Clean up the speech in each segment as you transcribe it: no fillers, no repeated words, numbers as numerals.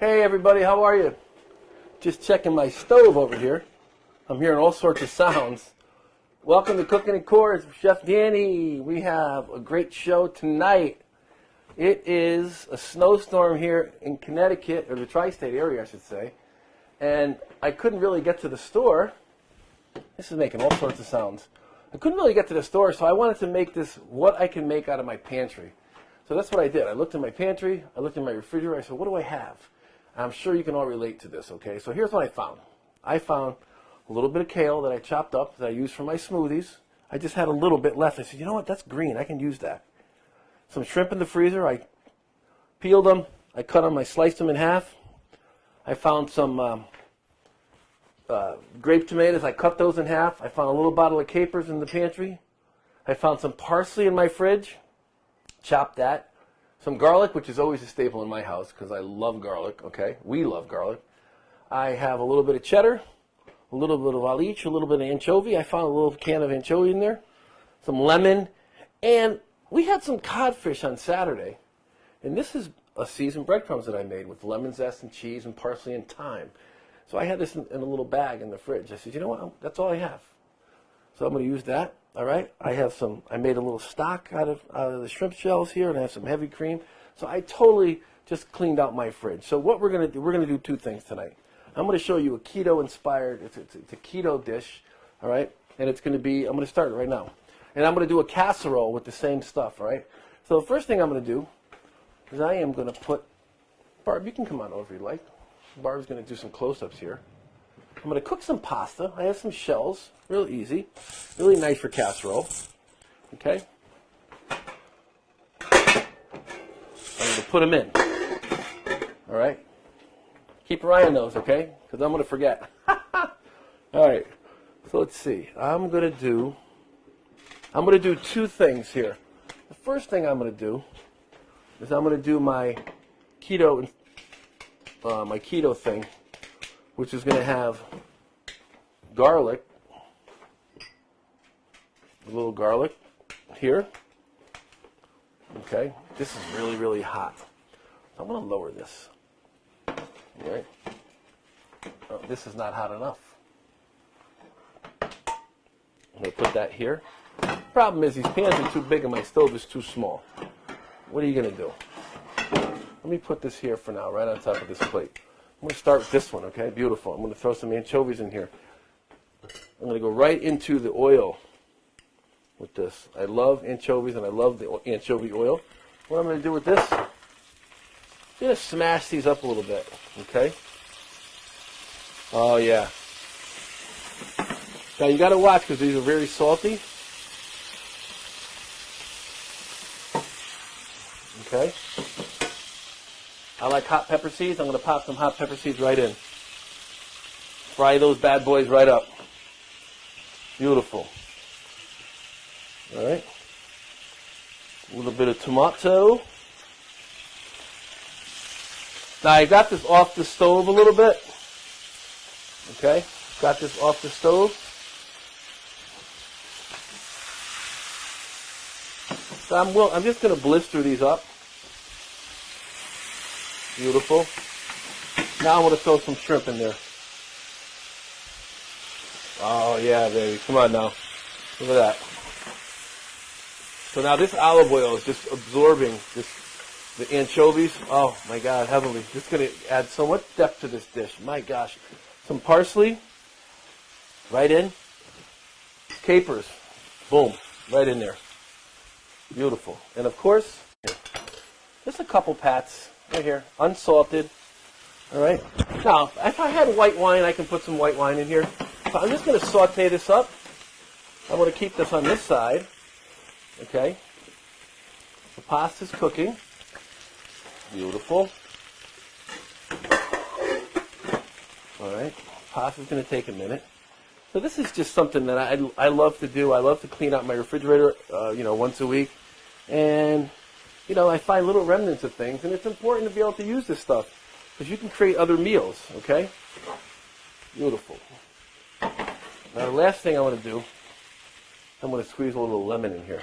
Hey everybody, how are you? Just checking my stove over here. I'm hearing all sorts of sounds. Welcome to Cooking and Chords with Chef Danny. We have a great show tonight. It is a snowstorm here in Connecticut, or the tri-state area I should say, and I couldn't really get to the store. This is making all sorts of sounds. I couldn't really get to the store, so I wanted to make this what I can make out of my pantry. So that's what I did. I looked in my pantry, I looked in my refrigerator, I said, what do I have? I'm sure you can all relate to this, okay? So here's what I found. I found a little bit of kale that I chopped up that I use for my smoothies. I just had a little bit left. I said, you know what, that's green, I can use that. Some shrimp in the freezer, I peeled them, I cut them, I sliced them in half. I found some grape tomatoes, I cut those in half. I found a little bottle of capers in the pantry. I found some parsley in my fridge, chopped that. Some garlic, which is always a staple in my house because I love garlic, okay? We love garlic. I have a little bit of cheddar, a little bit of alici, a little bit of anchovy. I found a little can of anchovy in there, some lemon, and we had some codfish on Saturday. And this is a seasoned breadcrumbs that I made with lemon zest and cheese and parsley and thyme. So I had this in a little bag in the fridge. I said, you know what, that's all I have. So I'm going to use that. All right, I made a little stock out of the shrimp shells here, and I have some heavy cream. So I totally just cleaned out my fridge. So what we're going to do two things tonight. I'm going to show you a keto-inspired, it's a keto dish, all right? And it's going to be, I'm going to start it right now. And I'm going to do a casserole with the same stuff, all right? So the first thing I'm going to do is I am going to put, Barb, you can come on over if you'd like. Barb's going to do some close-ups here. I'm going to cook some pasta. I have some shells, real easy, really nice for casserole. Okay. I'm going to put them in. All right. Keep your eye on those, okay? Because I'm going to forget. All right. So let's see. I'm going to do two things here. The first thing I'm going to do is I'm going to do my keto thing, which is going to have garlic, a little garlic here. Okay, this is really, really hot. So I'm going to lower this. All right. Oh, this is not hot enough. I'm going to put that here. Problem is these pans are too big and my stove is too small. What are you going to do? Let me put this here for now, right on top of this plate. I'm going to start with this one, okay? Beautiful. I'm going to throw some anchovies in here. I'm going to go right into the oil with this. I love anchovies and I love the anchovy oil. What I'm going to do with this, I'm going to smash these up a little bit, okay? Oh, yeah. Now, you got to watch because these are very salty. Okay? I like hot pepper seeds. I'm going to pop some hot pepper seeds right in. Fry those bad boys right up. Beautiful. All right. A little bit of tomato. Now I got this off the stove a little bit. Okay. Got this off the stove. So I'm just going to blister these up. Beautiful. Now I'm going to throw some shrimp in there. Oh, yeah, baby. Come on now. Look at that. So now this olive oil is just absorbing the anchovies. Oh, my God, heavenly. This is going to add so much depth to this dish. My gosh. Some parsley. Right in. Capers. Boom. Right in there. Beautiful. And, of course, just a couple pats. Right here, unsalted. All right. Now, if I had white wine, I can put some white wine in here. But I'm just going to saute this up. I'm going to keep this on this side. Okay. The pasta's cooking. Beautiful. All right. Pasta's going to take a minute. So this is just something that I love to do. I love to clean out my refrigerator, once a week, and I find little remnants of things, and it's important to be able to use this stuff because you can create other meals, okay? Beautiful. Now, the last thing I want to do, I'm going to squeeze a little lemon in here.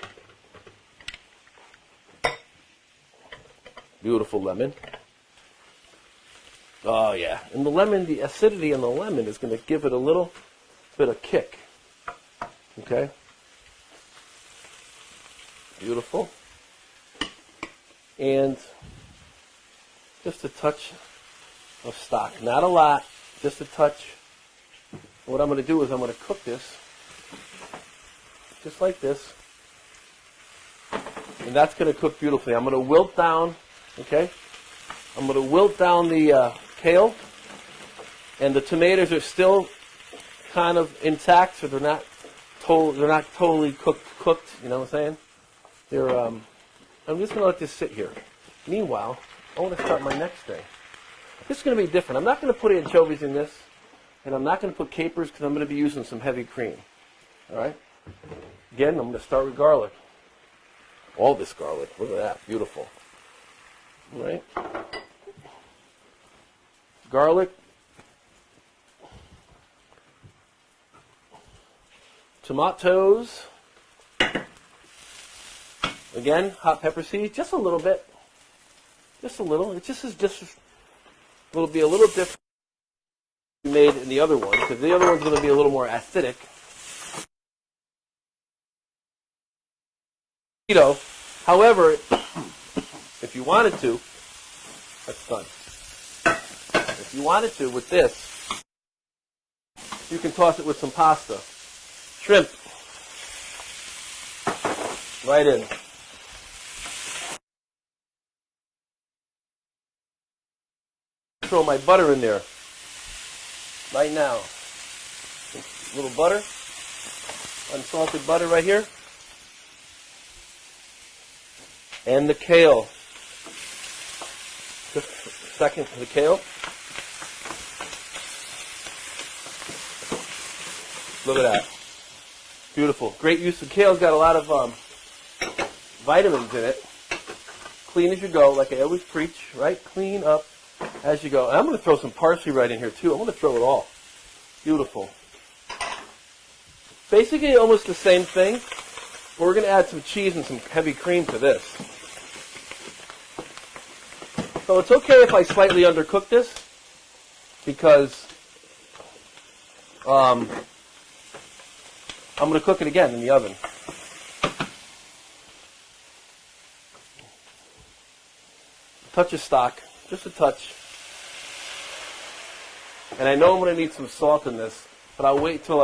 Beautiful lemon. Oh, yeah. And the lemon, the acidity in the lemon is going to give it a little bit of kick. Okay? Beautiful. And just a touch of stock. Not a lot, just a touch. What I'm going to do is I'm going to cook this just like this. And that's going to cook beautifully. I'm going to wilt down, okay? I'm going to wilt down the kale. And the tomatoes are still kind of intact, so they're not totally cooked, you know what I'm saying? I'm just going to let this sit here. Meanwhile, I want to start my next thing. This is going to be different. I'm not going to put anchovies in this, and I'm not going to put capers because I'm going to be using some heavy cream. All right? Again, I'm going to start with garlic. All this garlic. Look at that. Beautiful. All right? Garlic. Tomatoes. Again, hot pepper seeds. Just a little bit. Just a little. It just will be a little different than made in the other one, because the other one's going to be a little more acidic. However, if you wanted to, that's done. If you wanted to, with this, you can toss it with some pasta. Shrimp. Right in. Throw my butter in there. Right now. A little butter. Unsalted butter right here. And the kale. Just a second for the kale. Look at that. Beautiful. Great use of kale's got a lot of vitamins in it. Clean as you go, like I always preach, right? Clean up as you go. And I'm going to throw some parsley right in here too. I'm going to throw it all. Beautiful. Basically almost the same thing. But we're going to add some cheese and some heavy cream to this. So it's okay if I slightly undercook this, because I'm going to cook it again in the oven. Touch of stock, just a touch. And I know I'm going to need some salt in this, but I'll wait till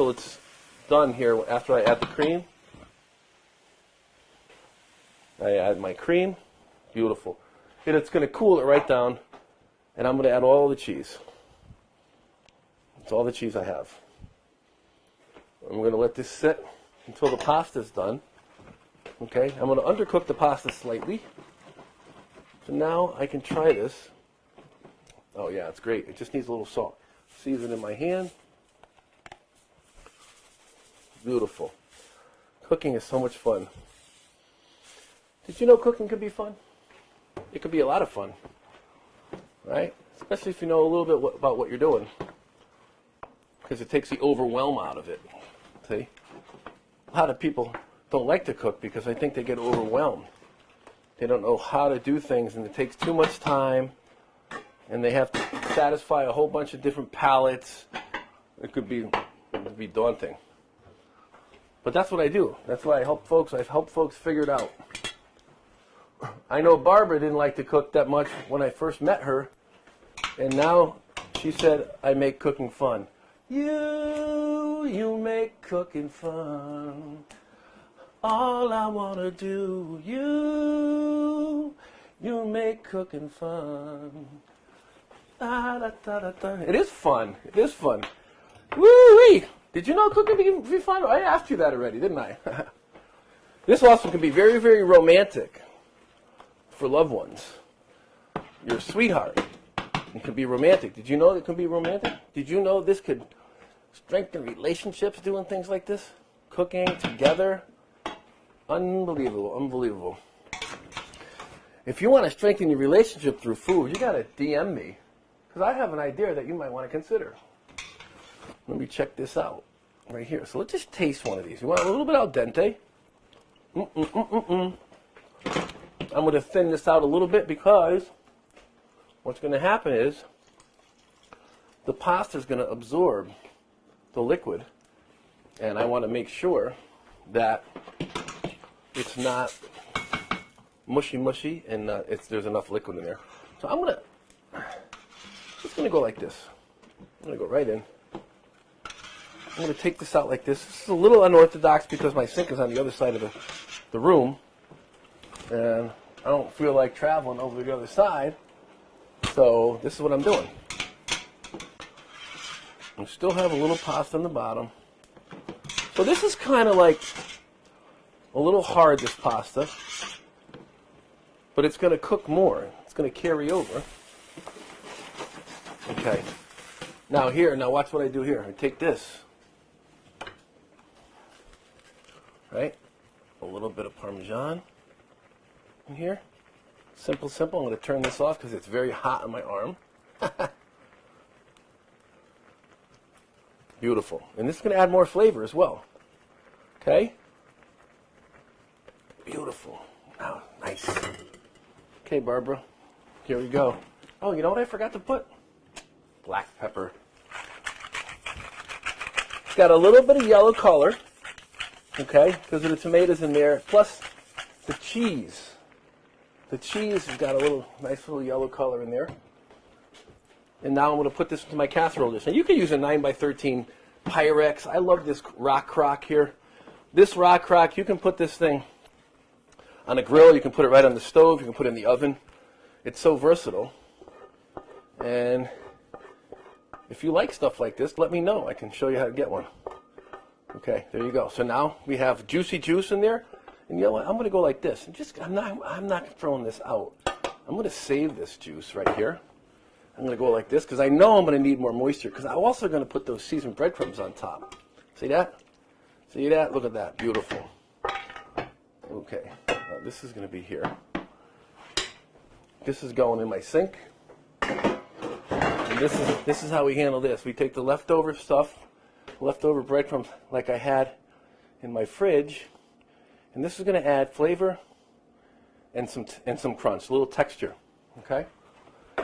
it's done here after I add the cream. I add my cream. Beautiful. And it's going to cool it right down, and I'm going to add all the cheese. That's all the cheese I have. I'm going to let this sit until the pasta's done. Okay, I'm going to undercook the pasta slightly. So now I can try this. Oh yeah, it's great. It just needs a little salt. Season in my hand. Beautiful. Cooking is so much fun. Did you know cooking could be fun? It could be a lot of fun, right? Especially if you know a little bit about what you're doing, because it takes the overwhelm out of it. See? A lot of people don't like to cook because I think they get overwhelmed. They don't know how to do things, and it takes too much time, and they have to satisfy a whole bunch of different palates. It could be daunting. But that's what I do. That's why I help folks. I've helped folks figure it out. I know Barbara didn't like to cook that much when I first met her, and now she said, I make cooking fun. You make cooking fun. All I want to do, you make cooking fun. Da, da, da, da, da. It is fun. It is fun. Woo-wee! Did you know cooking can be fun? I asked you that already, didn't I? This also can be very, very romantic for loved ones. Your sweetheart. It can be romantic. Did you know it can be romantic? Did you know this could strengthen relationships doing things like this? Cooking together. Unbelievable, unbelievable. If you want to strengthen your relationship through food, you got to DM me, because I have an idea that you might want to consider. Let me check this out right here. So let's just taste one of these. You want a little bit al dente? I'm going to thin this out a little bit because what's going to happen is the pasta is going to absorb the liquid, and I want to make sure that it's not mushy and there's enough liquid in there. So I'm just going to go like this. I'm going to go right in. I'm going to take this out like this. This is a little unorthodox because my sink is on the other side of the room, and I don't feel like traveling over to the other side, so this is what I'm doing. I still have a little pasta on the bottom. So this is kind of like a little hard, this pasta, but it's going to cook more. It's going to carry over. Okay. Now watch what I do here. I take this, right? A little bit of Parmesan in here. Simple. I'm going to turn this off because it's very hot on my arm. Beautiful. And this is going to add more flavor as well. Okay? Beautiful. Now, nice. Okay, Barbara. Here we go. Oh, you know what I forgot to put? Black pepper. It's got a little bit of yellow color. Okay? Because of the tomatoes in there. Plus the cheese. The cheese has got a nice little yellow color in there. And now I'm going to put this into my casserole dish. And you can use a 9x13 Pyrex. I love this rock crock here. This rock crock, you can put this thing on a grill. You can put it right on the stove. You can put it in the oven. It's so versatile. And if you like stuff like this, let me know. I can show you how to get one. Okay, there you go. So now we have juicy juice in there. And you know what? I'm going to go like this. I'm not throwing this out. I'm going to save this juice right here. I'm going to go like this because I know I'm going to need more moisture because I'm also going to put those seasoned breadcrumbs on top. See that? See that? Look at that. Beautiful. Okay. Now this is going to be here. This is going in my sink. And this is how we handle this. We take the leftover stuff, leftover breadcrumbs like I had in my fridge, and this is going to add flavor and some crunch, a little texture. Okay?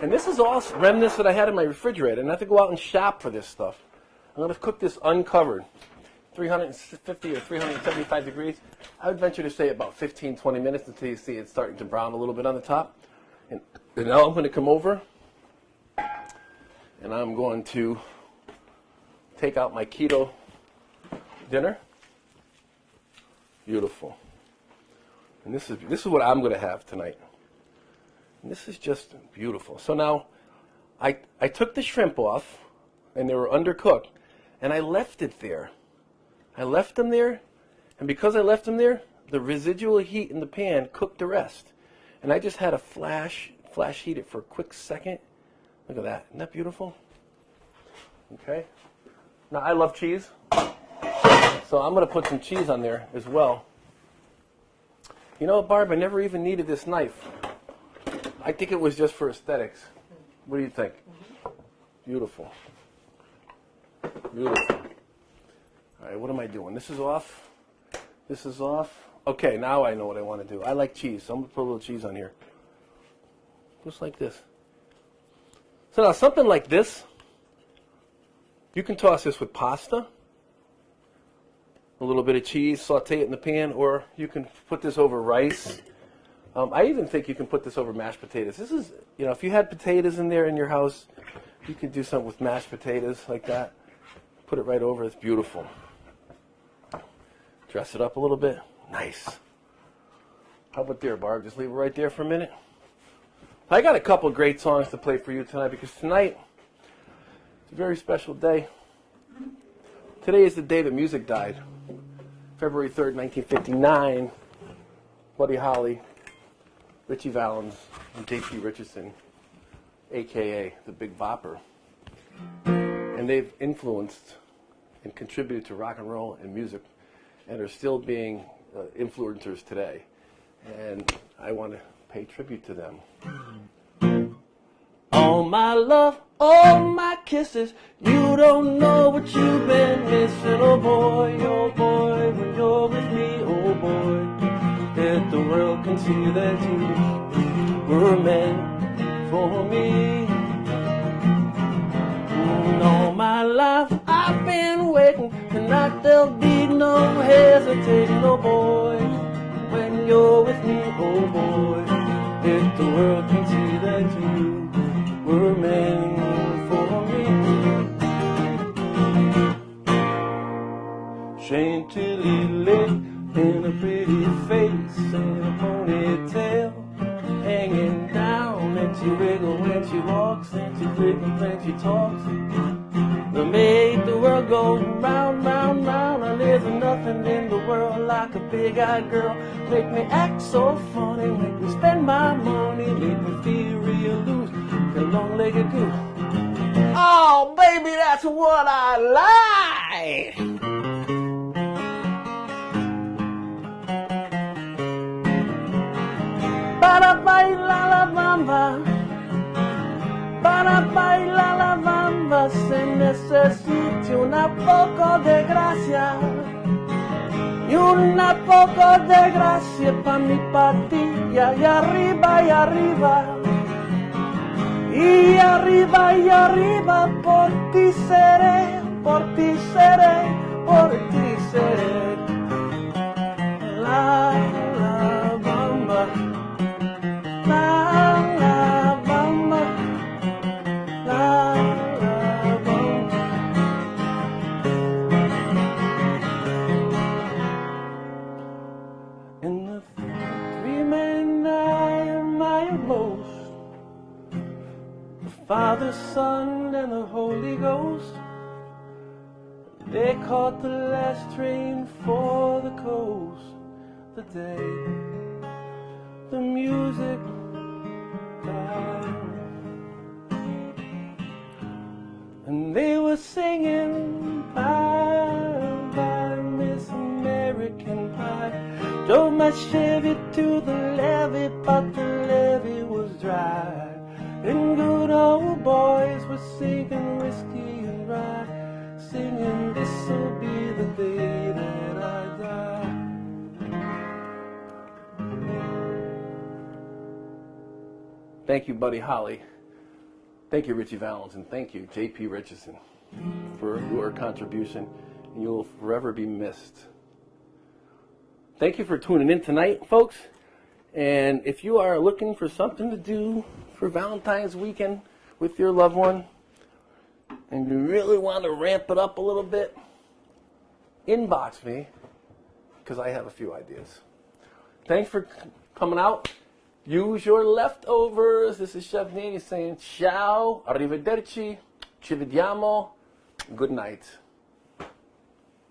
And this is all remnants that I had in my refrigerator. And I have to go out and shop for this stuff. I'm going to cook this uncovered, 350 or 375 degrees. I would venture to say about 15, 20 minutes until you see it starting to brown a little bit on the top. And now I'm going to come over and I'm going to take out my Keto Dinner. Beautiful. And this is what I'm going to have tonight. And this is just beautiful. So now, I took the shrimp off, and they were undercooked, and I left it there. I left them there, and because I left them there, the residual heat in the pan cooked the rest. And I just had to flash heat it for a quick second. Look at that. Isn't that beautiful? Okay. Now, I love cheese, so I'm going to put some cheese on there as well. You know, Barb, I never even needed this knife. I think it was just for aesthetics. What do you think? Beautiful. Beautiful. All right, what am I doing? This is off. This is off. Okay, now I know what I want to do. I like cheese, so I'm going to put a little cheese on here. Just like this. So now, something like this, you can toss this with pasta, a little bit of cheese, saute it in the pan, or you can put this over rice. I even think you can put this over mashed potatoes. This is, you know, if you had potatoes in there in your house, you could do something with mashed potatoes like that. Put it right over. It's beautiful. Dress it up a little bit. Nice. How about there, Barb? Just leave it right there for a minute. I got a couple of great songs to play for you tonight because tonight is a very special day. Today is the day that music died. February 3rd, 1959. Buddy Holly, Richie Valens, and J.P. Richardson, a.k.a. the Big Bopper. And they've influenced and contributed to rock and roll and music and are still being influencers today. And I want to pay tribute to them. All my love, all my kisses, you don't know what you've been missing. Oh boy, when you're with me, oh boy, that the world can see that you waiting. Tonight there'll be no hesitating, no boy. When you're with me, oh boy, if the world can see that you were meant for me. Chantilly in a pretty face and a ponytail hanging down, and she wiggles when she walks, and she wiggles when she talks. They make the world go round, round, round, and there's nothing in the world like a big-eyed girl. Make me act so funny, make me spend my money, make me feel real loose, a long-legged goose. Oh, baby, that's what I like. Para bailar la bamba, para bailar la bamba se necesita una poco de gracia y una poco de gracia pa' mi patilla y arriba y arriba y arriba y arriba por ti seré, por ti seré, por ti seré. La bamba. La bamba, la bamba. In the three-man my boast, the Father, Son, and the Holy Ghost, they caught the last train for the coast. The day the music died, and they were singing bye bye Miss American Pie. Drove my Chevy to the levee, but the levee was dry, and good old boys were singing whiskey and rye, singing this'll be the day that I die. Thank you, Buddy Holly. Thank you, Richie Valens, and thank you, J.P. Richardson, for your contribution. You'll forever be missed. Thank you for tuning in tonight, folks. And if you are looking for something to do for Valentine's weekend with your loved one, and you really want to ramp it up a little bit, inbox me, because I have a few ideas. Thanks for coming out. Use your leftovers. This is Chef Nady saying ciao, arrivederci, ci vediamo, good night.